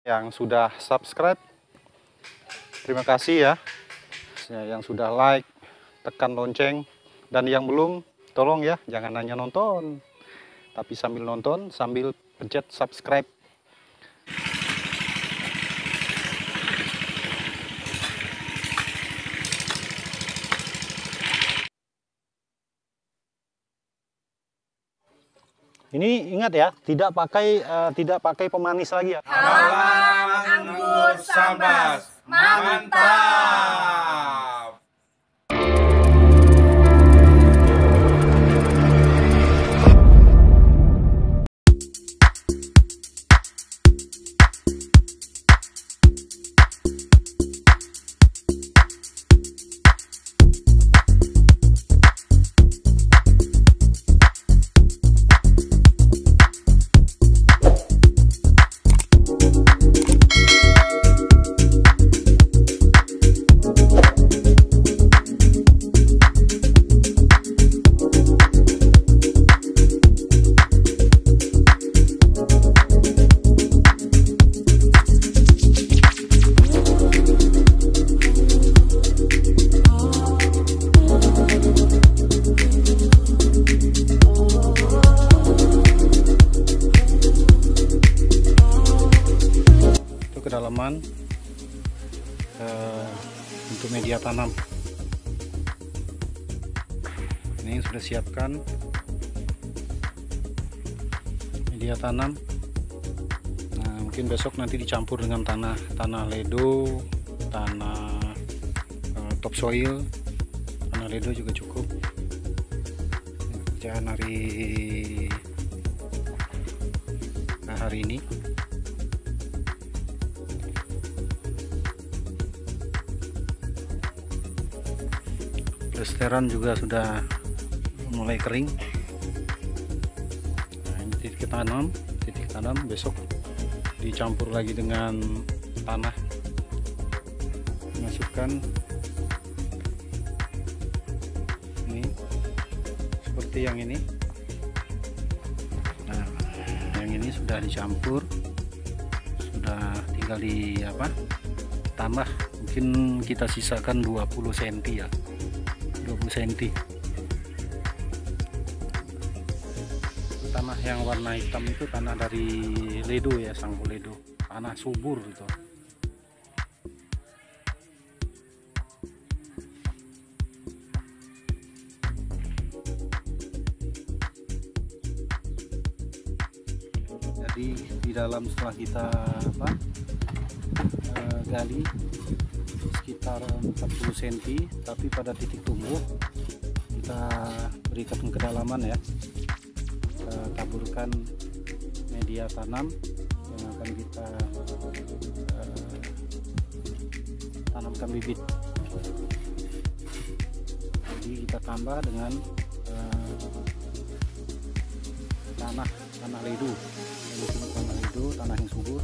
yang sudah subscribe. Terima kasih ya. Yang sudah like, tekan lonceng. Dan yang belum, tolong ya, jangan hanya nonton. Tapi sambil nonton, sambil pencet subscribe. Ini ingat ya, tidak pakai pemanis lagi ya. Halama anggur sambas, mantap. Kedalaman untuk media tanam ini sudah siapkan media tanam. Nah, mungkin besok nanti dicampur dengan tanah ledo, tanah topsoil. Tanah ledo juga cukup. Pekerjaan hari ini. Plesteran juga sudah mulai kering. Nah, ini titik tanam besok dicampur lagi dengan tanah, masukkan ini seperti yang ini. Nah, yang ini sudah dicampur, sudah tinggal tambah, mungkin kita sisakan 20 cm ya, 20 cm. Tanah yang warna hitam itu tanah dari ledo ya, Sangko Ledo, tanah subur itu. Jadi di dalam setelah kita gali sekitar 40 cm, tapi pada titik tumbuh kita berikan kedalaman ya, kita taburkan media tanam yang akan kita tanamkan bibit. Jadi kita tambah dengan tanah ledo, tanah yang subur.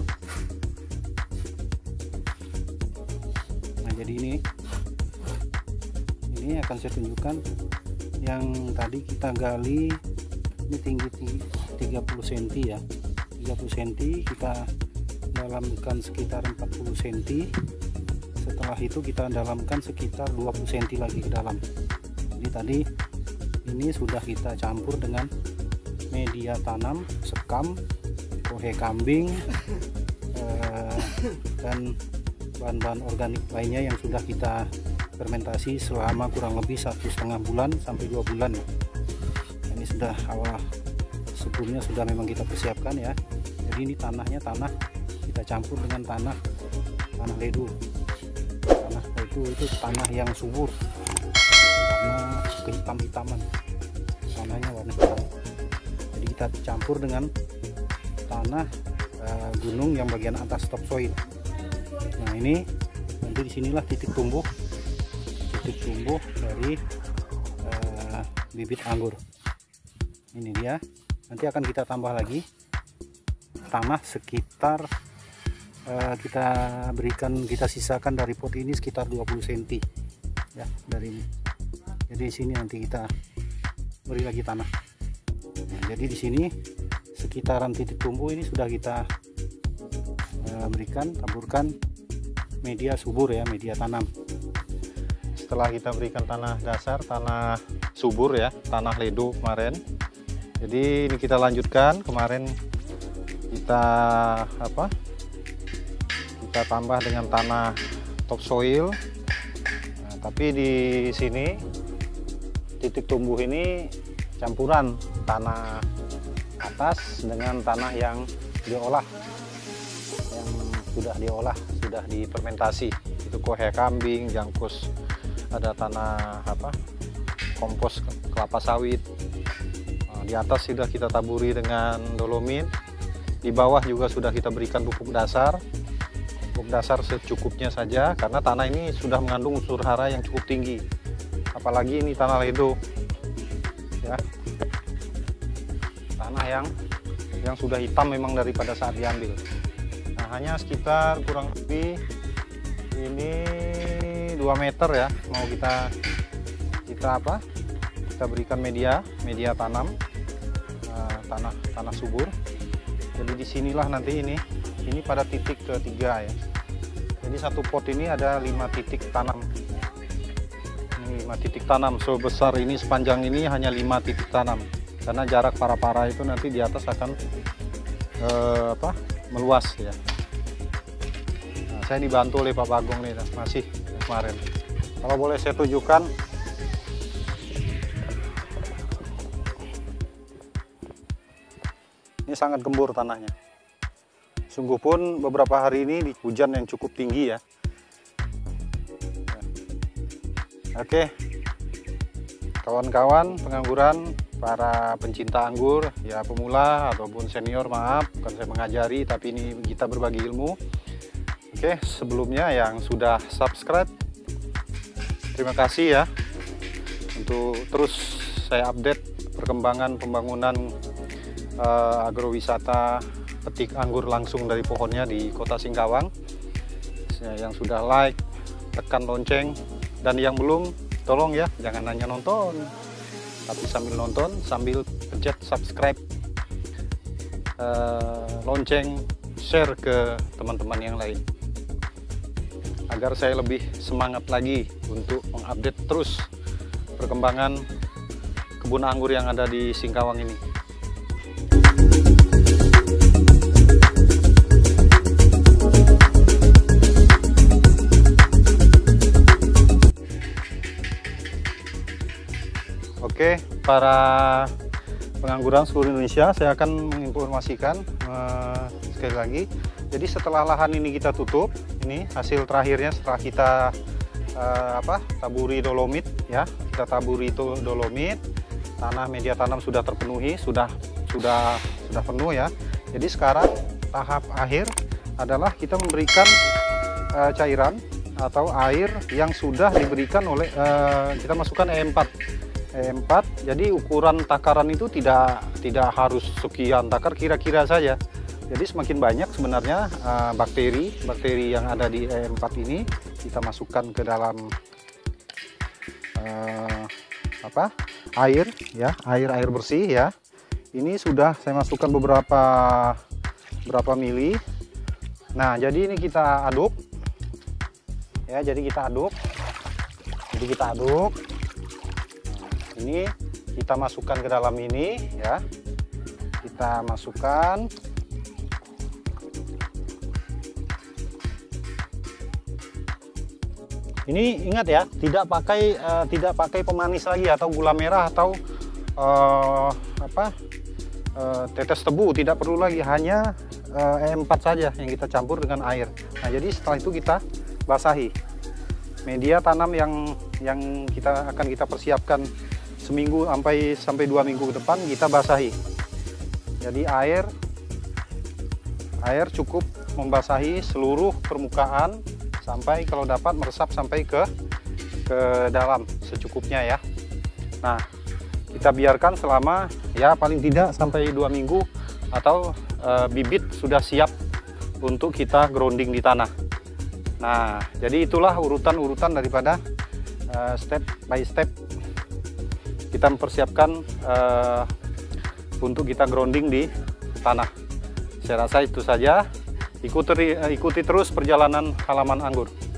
Nah, jadi ini akan saya tunjukkan yang tadi kita gali. Ini tinggi 30 cm ya, 30 cm, kita dalamkan sekitar 40 cm. Setelah itu kita dalamkan sekitar 20 cm lagi ke dalam. Jadi tadi ini sudah kita campur dengan media tanam, sekam, kohe kambing, dan bahan-bahan organik lainnya yang sudah kita fermentasi selama kurang lebih 1,5 bulan sampai 2 bulan. Ini sudah sebelumnya sudah memang kita persiapkan ya. Jadi ini tanahnya kita campur dengan tanah ledo. Tanah itu tanah yang subur, karena kehitam-hitaman, tanahnya warna hitam. Jadi kita campur dengan tanah gunung yang bagian atas topsoil. Nah, ini nanti disinilah titik tumbuh dari bibit anggur. Ini dia. Nanti akan kita tambah lagi tanah sekitar kita sisakan dari pot ini sekitar 20 cm ya, dari ini. Jadi di sini nanti kita beri lagi tanah. Nah, jadi di sini sekitaran titik tumbuh ini sudah kita taburkan media subur ya, media tanam. Setelah kita berikan tanah dasar, tanah subur ya, tanah ledo kemarin. Jadi ini kita lanjutkan, kemarin kita kita tambah dengan tanah topsoil. Nah, tapi di sini titik tumbuh ini campuran tanah atas dengan tanah yang diolah, yang sudah diolah, sudah difermentasi. Itu kohe kambing, jangkus, ada tanah kompos kelapa sawit. Nah, di atas sudah kita taburi dengan dolomit. Di bawah juga sudah kita berikan pupuk dasar. Pupuk dasar secukupnya saja karena tanah ini sudah mengandung unsur hara yang cukup tinggi. Apalagi ini tanah ledo. Ya. Tanah yang sudah hitam memang daripada saat diambil. Nah, hanya sekitar kurang lebih ini 2 meter ya, mau kita berikan media tanam, tanah subur. Jadi disinilah nanti ini pada titik ketiga ya. Jadi satu pot ini ada 5 titik tanam. Ini 5 titik tanam sebesar ini, sepanjang ini hanya 5 titik tanam. Karena jarak para-para itu nanti di atas akan meluas ya. Nah, saya dibantu oleh Pak Bagong nih, masih kemarin. Kalau boleh saya tunjukkan, ini sangat gembur tanahnya. Sungguh pun beberapa hari ini di hujan yang cukup tinggi ya. Oke, kawan-kawan pengangguran, para pencinta anggur, ya pemula ataupun senior, maaf, bukan saya mengajari, tapi ini kita berbagi ilmu. Oke, sebelumnya yang sudah subscribe, terima kasih ya, untuk terus saya update perkembangan pembangunan agrowisata petik anggur langsung dari pohonnya di Kota Singkawang. Yang sudah like, tekan lonceng, dan yang belum, tolong ya, jangan hanya nonton, tapi sambil nonton, sambil pencet subscribe, lonceng, share ke teman-teman yang lain, agar saya lebih semangat lagi untuk mengupdate terus perkembangan kebun anggur yang ada di Singkawang ini. Oke, para pengangguran seluruh Indonesia, saya akan menginformasikan sekali lagi. Jadi setelah lahan ini kita tutup, ini hasil terakhirnya setelah kita taburi dolomit ya, kita taburi itu dolomit, tanah media tanam sudah terpenuhi, sudah penuh ya. Jadi sekarang tahap akhir adalah kita memberikan cairan atau air yang sudah diberikan oleh kita masukkan E4. Jadi ukuran takaran itu tidak harus sekian takar, kira-kira saja. Jadi semakin banyak sebenarnya bakteri yang ada di E4 ini kita masukkan ke dalam air ya, air bersih ya. Ini sudah saya masukkan beberapa mili. Nah, jadi ini kita aduk ya, jadi kita aduk. Ini kita masukkan ke dalam ini ya, kita masukkan. Ini ingat ya, tidak pakai pemanis lagi atau gula merah atau tetes tebu, tidak perlu lagi, hanya E4 saja yang kita campur dengan air. Nah, jadi setelah itu kita basahi media tanam yang akan kita persiapkan seminggu sampai 2 minggu ke depan, kita basahi. Jadi air cukup membasahi seluruh permukaan sampai kalau dapat meresap sampai ke dalam secukupnya ya. Nah, kita biarkan selama ya paling tidak sampai 2 minggu atau bibit sudah siap untuk kita grounding di tanah. Nah, jadi itulah urutan daripada step by step kita mempersiapkan untuk kita grounding di tanah. Saya rasa itu saja. Ikuti terus perjalanan halaman anggur.